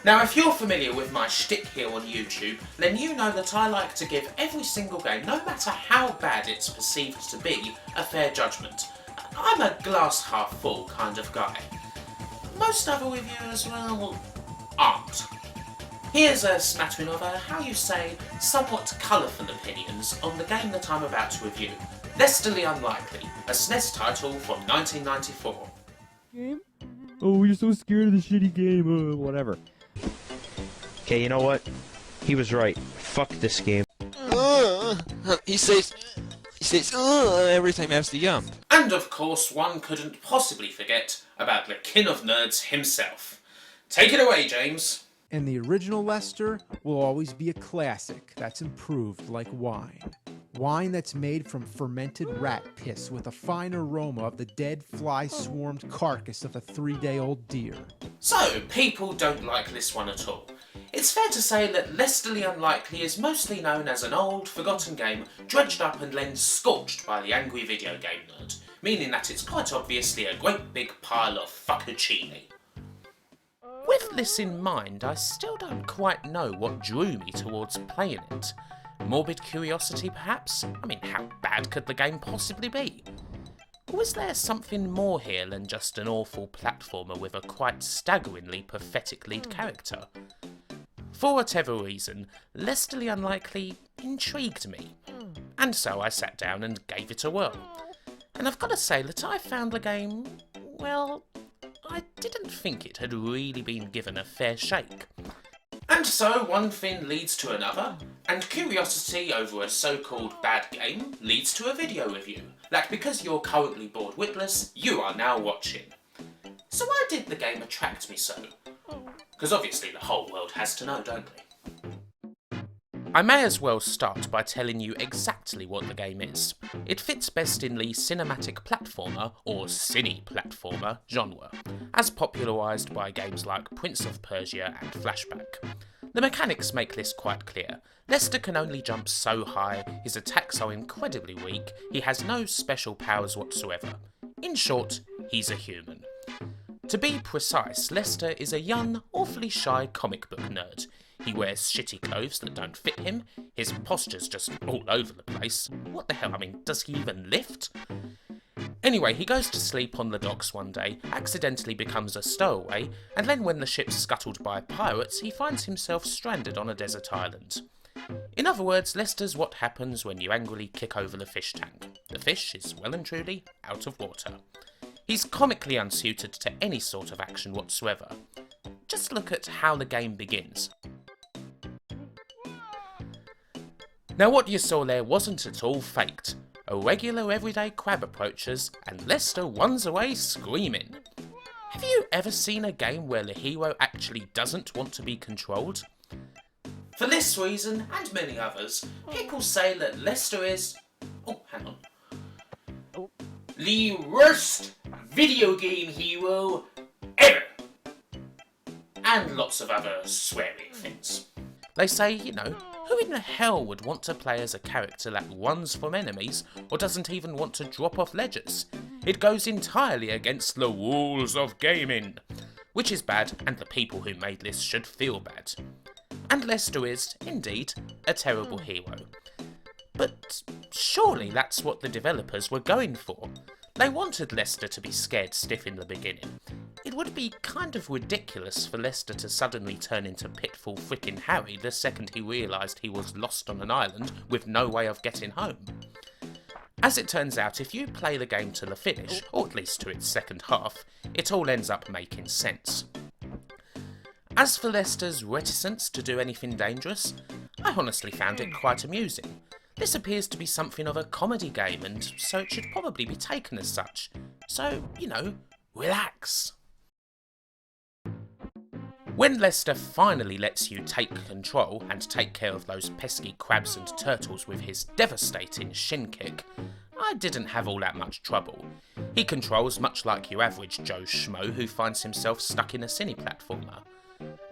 Now, if you're familiar with my shtick here on YouTube, then you know that I like to give every single game, no matter how bad it's perceived to be, a fair judgment. I'm a glass half full kind of guy. Most other reviewers, well, aren't. Here's a smattering of how you say, somewhat colourful opinions on the game that I'm about to review. Leicesterly Unlikely, a SNES title from 1994. Game? Oh, we're so scared of the shitty game, whatever. Okay, you know what? He was right. Fuck this game. He says every time he has to yum. And of course, one couldn't possibly forget about the King of Nerds himself. Take it away, James. And the original Lester will always be a classic that's improved like wine. Wine that's made from fermented rat piss with a fine aroma of the dead fly-swarmed carcass of a 3-day-old deer. So, people don't like this one at all. It's fair to say that Leicesterly Unlikely is mostly known as an old, forgotten game dredged up and then scorched by the angry video game nerd, meaning that it's quite obviously a great big pile of fuckuccini. With this in mind, I still don't quite know what drew me towards playing it. Morbid curiosity, perhaps? I mean, how bad could the game possibly be? Or was there something more here than just an awful platformer with a quite staggeringly pathetic lead character? For whatever reason, Leicesterly Unlikely intrigued me, and so I sat down and gave it a whirl. And I've got to say that I found the game, well, I didn't think it had really been given a fair shake. And so one thing leads to another, and curiosity over a so-called bad game leads to a video review, that because you're currently bored witless, you are now watching. So why did the game attract me so? Because obviously the whole world has to know, don't they? I may as well start by telling you exactly what the game is. It fits best in the cinematic platformer, or cine platformer, genre, as popularised by games like Prince of Persia and Flashback. The mechanics make this quite clear. Lester can only jump so high, his attacks are incredibly weak, he has no special powers whatsoever. In short, he's a human. To be precise, Lester is a young, awfully shy comic book nerd. He wears shitty clothes that don't fit him, his posture's just all over the place. What the hell, I mean, does he even lift? Anyway, he goes to sleep on the docks one day, accidentally becomes a stowaway, and then when the ship's scuttled by pirates, he finds himself stranded on a desert island. In other words, Lester's what happens when you angrily kick over the fish tank. The fish is well and truly out of water. He's comically unsuited to any sort of action whatsoever. Just look at how the game begins. Now what you saw there wasn't at all faked. A regular everyday crab approaches, and Lester runs away screaming. Have you ever seen a game where the hero actually doesn't want to be controlled? For this reason, and many others, people say that Lester is... Oh, hang on. The worst video game hero ever! And lots of other swearing things. They say, you know, who in the hell would want to play as a character that runs from enemies or doesn't even want to drop off ledges? It goes entirely against the rules of gaming. Which is bad, and the people who made this should feel bad. And Lester is, indeed, a terrible hero. But surely that's what the developers were going for. They wanted Lester to be scared stiff in the beginning. It would be kind of ridiculous for Lester to suddenly turn into Pitfall frickin' Harry the second he realised he was lost on an island with no way of getting home. As it turns out, if you play the game to the finish, or at least to its second half, it all ends up making sense. As for Lester's reticence to do anything dangerous, I honestly found it quite amusing. This appears to be something of a comedy game, and so it should probably be taken as such. So, you know, relax. When Lester finally lets you take control and take care of those pesky crabs and turtles with his devastating shin kick, I didn't have all that much trouble. He controls much like your average Joe Schmo who finds himself stuck in a cine platformer.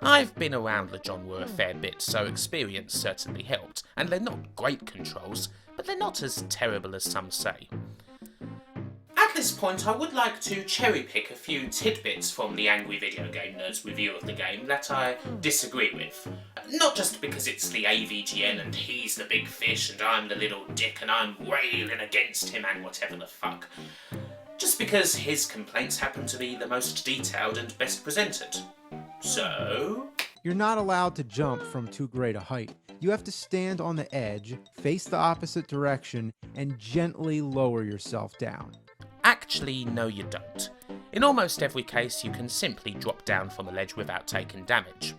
I've been around the genre a fair bit, so experience certainly helped, and they're not great controls, but they're not as terrible as some say. At this point, I would like to cherry pick a few tidbits from the Angry Video Game Nerd's review of the game that I disagree with. Not just because it's the AVGN and he's the big fish and I'm the little dick and I'm railing against him and whatever the fuck. Just because his complaints happen to be the most detailed and best presented. So... You're not allowed to jump from too great a height. You have to stand on the edge, face the opposite direction, and gently lower yourself down. Actually, no you don't. In almost every case, you can simply drop down from a ledge without taking damage.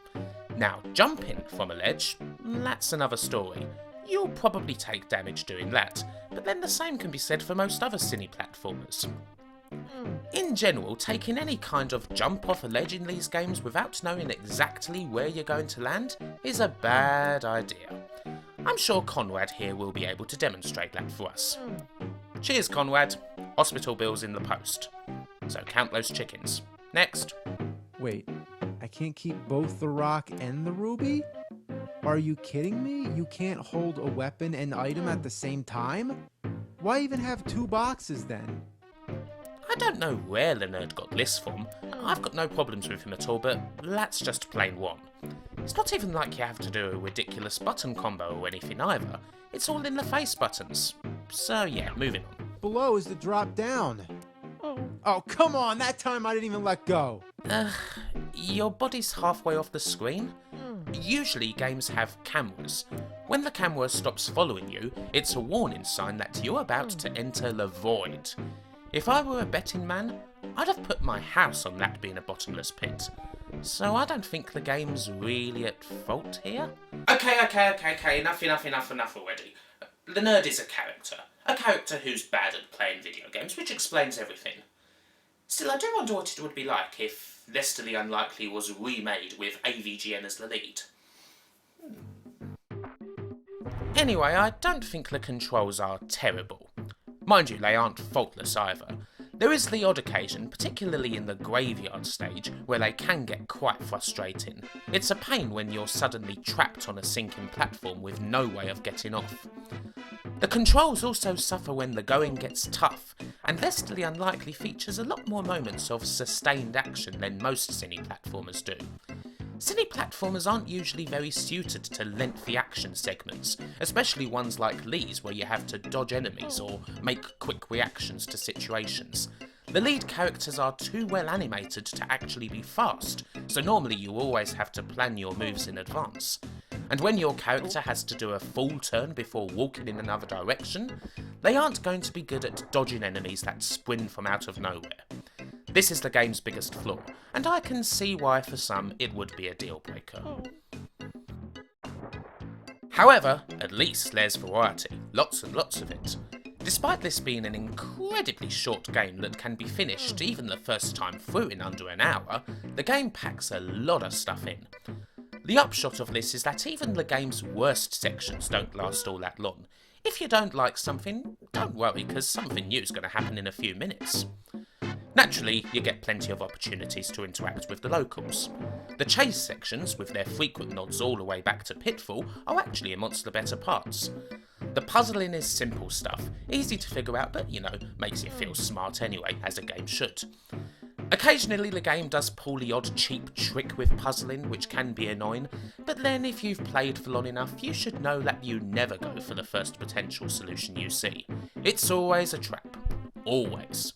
Now, jumping from a ledge, that's another story. You'll probably take damage doing that, but then the same can be said for most other cine platformers. In general, taking any kind of jump off a ledge in these games without knowing exactly where you're going to land is a bad idea. I'm sure Conrad here will be able to demonstrate that for us. Cheers, Conrad. Hospital bills in the post. So count those chickens. Next. Wait, I can't keep both the rock and the ruby? Are you kidding me? You can't hold a weapon and item at the same time? Why even have two boxes then? I don't know where the nerd got this from. I've got no problems with him at all, but that's just plain one. It's not even like you have to do a ridiculous button combo or anything either. It's all in the face buttons. So yeah, moving on. Below is the drop down. Oh, come on, that time I didn't even let go. Your body's halfway off the screen. Usually games have cameras. When the camera stops following you, it's a warning sign that you're about to enter the void. If I were a betting man, I'd have put my house on that being a bottomless pit. So I don't think the game's really at fault here. Okay, enough already. The nerd is a character who's bad at playing video games, which explains everything. Still, I do wonder what it would be like if Lester the Unlikely was remade with AVGN as the lead. Anyway, I don't think the controls are terrible. Mind you, they aren't faultless either. There is the odd occasion, particularly in the graveyard stage, where they can get quite frustrating. It's a pain when you're suddenly trapped on a sinking platform with no way of getting off. The controls also suffer when the going gets tough, and Lester the Unlikely features a lot more moments of sustained action than most cine platformers do. Cine platformers aren't usually very suited to lengthy action segments, especially ones like these where you have to dodge enemies or make quick reactions to situations. The lead characters are too well animated to actually be fast, so normally you always have to plan your moves in advance. And when your character has to do a full turn before walking in another direction, they aren't going to be good at dodging enemies that sprint from out of nowhere. This is the game's biggest flaw, and I can see why for some it would be a deal breaker. However, at least there's variety, lots and lots of it. Despite this being an incredibly short game that can be finished even the first time through in under an hour, the game packs a lot of stuff in. The upshot of this is that even the game's worst sections don't last all that long. If you don't like something, don't worry, because something new is going to happen in a few minutes. Naturally, you get plenty of opportunities to interact with the locals. The chase sections, with their frequent nods all the way back to Pitfall, are actually amongst the better parts. The puzzling is simple stuff, easy to figure out, but makes you feel smart anyway, as a game should. Occasionally the game does pull the odd cheap trick with puzzling, which can be annoying, but then if you've played for long enough, you should know that you never go for the first potential solution you see. It's always a trap. Always.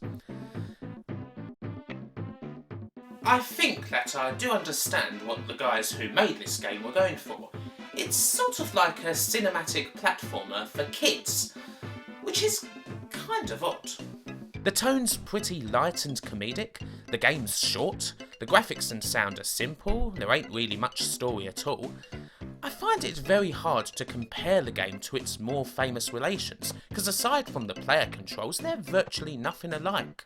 I think that I do understand what the guys who made this game were going for. It's sort of like a cinematic platformer for kids, which is kind of odd. The tone's pretty light and comedic, the game's short, the graphics and sound are simple, there ain't really much story at all. I find it very hard to compare the game to its more famous relations, because aside from the player controls, they're virtually nothing alike.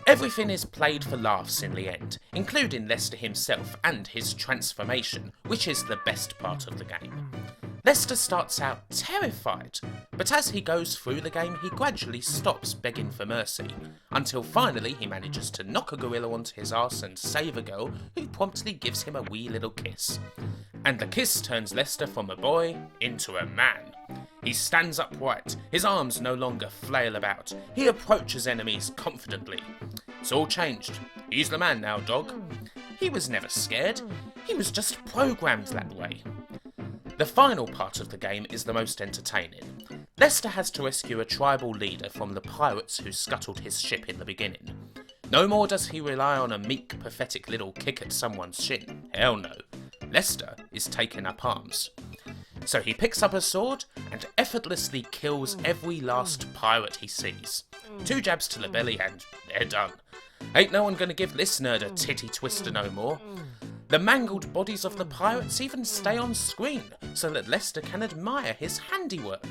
Everything is played for laughs in the end, including Lester himself and his transformation, which is the best part of the game. Lester starts out terrified, but as he goes through the game he gradually stops begging for mercy, until finally he manages to knock a gorilla onto his arse and save a girl who promptly gives him a wee little kiss. And the kiss turns Lester from a boy into a man. He stands upright, his arms no longer flail about. He approaches enemies confidently. It's all changed. He's the man now, dog. He was never scared. He was just programmed that way. The final part of the game is the most entertaining. Lester has to rescue a tribal leader from the pirates who scuttled his ship in the beginning. No more does he rely on a meek, pathetic little kick at someone's shin. Hell no. Lester is taking up arms. So he picks up a sword and effortlessly kills every last pirate he sees. 2 jabs to the belly and they're done. Ain't no one gonna give this nerd a titty twister no more. The mangled bodies of the pirates even stay on screen so that Lester can admire his handiwork.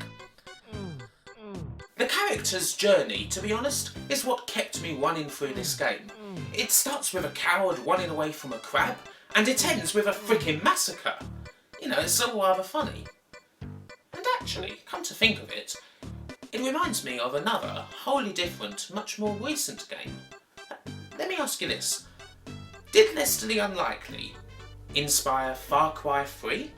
The character's journey, to be honest, is what kept me running through this game. It starts with a coward running away from a crab, and it ends with a freaking massacre. You know, it's all rather funny. And actually, come to think of it, it reminds me of another, wholly different, much more recent game. Let me ask you this. Did Lester the Unlikely inspire Far Cry 3?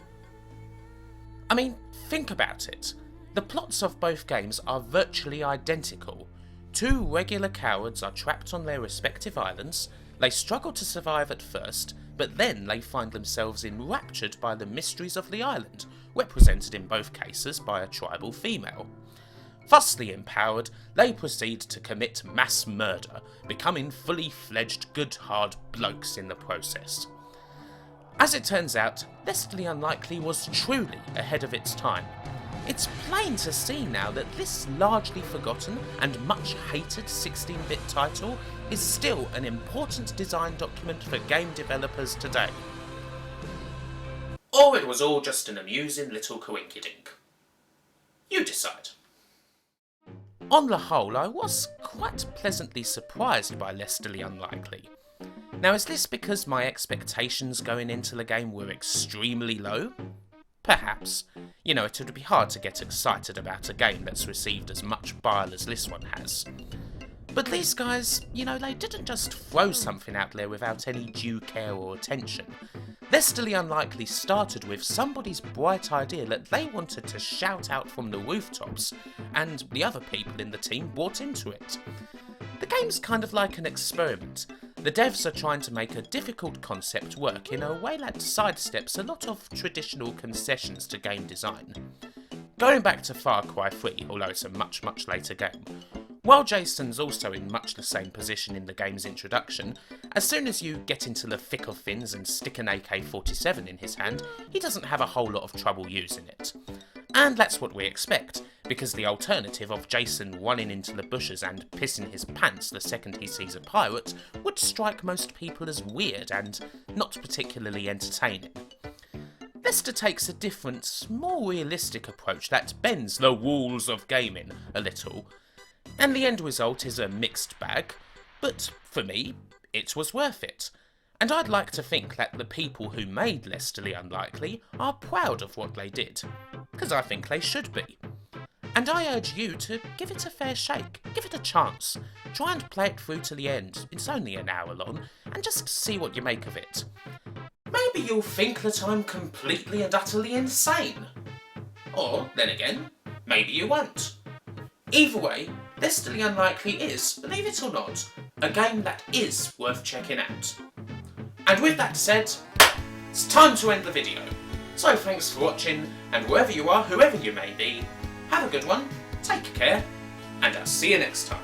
I mean, think about it. The plots of both games are virtually identical. 2 regular cowards are trapped on their respective islands, they struggle to survive at first, but then they find themselves enraptured by the mysteries of the island, represented in both cases by a tribal female. Thusly empowered, they proceed to commit mass murder, becoming fully fledged good hard blokes in the process. As it turns out, Lester the Unlikely was truly ahead of its time. It's plain to see now that this largely forgotten and much hated 16-bit title is still an important design document for game developers today. Or it was all just an amusing little coinkydink. You decide. On the whole, I was quite pleasantly surprised by Lester the Unlikely. Now, is this because my expectations going into the game were extremely low? Perhaps. You know, it would be hard to get excited about a game that's received as much bile as this one has. But these guys, you know, they didn't just throw something out there without any due care or attention. Lester the Unlikely started with somebody's bright idea that they wanted to shout out from the rooftops, and the other people in the team bought into it. The game's kind of like an experiment. The devs are trying to make a difficult concept work in a way that sidesteps a lot of traditional concessions to game design. Going back to Far Cry 3, although it's a much later game, while Jason's also in much the same position in the game's introduction, as soon as you get into the thick of things and stick an AK-47 in his hand, he doesn't have a whole lot of trouble using it. And that's what we expect, because the alternative of Jason running into the bushes and pissing his pants the second he sees a pirate would strike most people as weird and not particularly entertaining. Lester takes a different, more realistic approach that bends the walls of gaming a little, and the end result is a mixed bag, but for me, it was worth it. And I'd like to think that the people who made Lester the Unlikely are proud of what they did, because I think they should be. And I urge you to give it a fair shake, give it a chance, try and play it through to the end, it's only an hour long, and just see what you make of it. Maybe you'll think that I'm completely and utterly insane. Or, then again, maybe you won't. Either way, Lester the Unlikely is, believe it or not, a game that is worth checking out. And with that said, it's time to end the video. So thanks for watching, and wherever you are, whoever you may be, have a good one, take care, and I'll see you next time.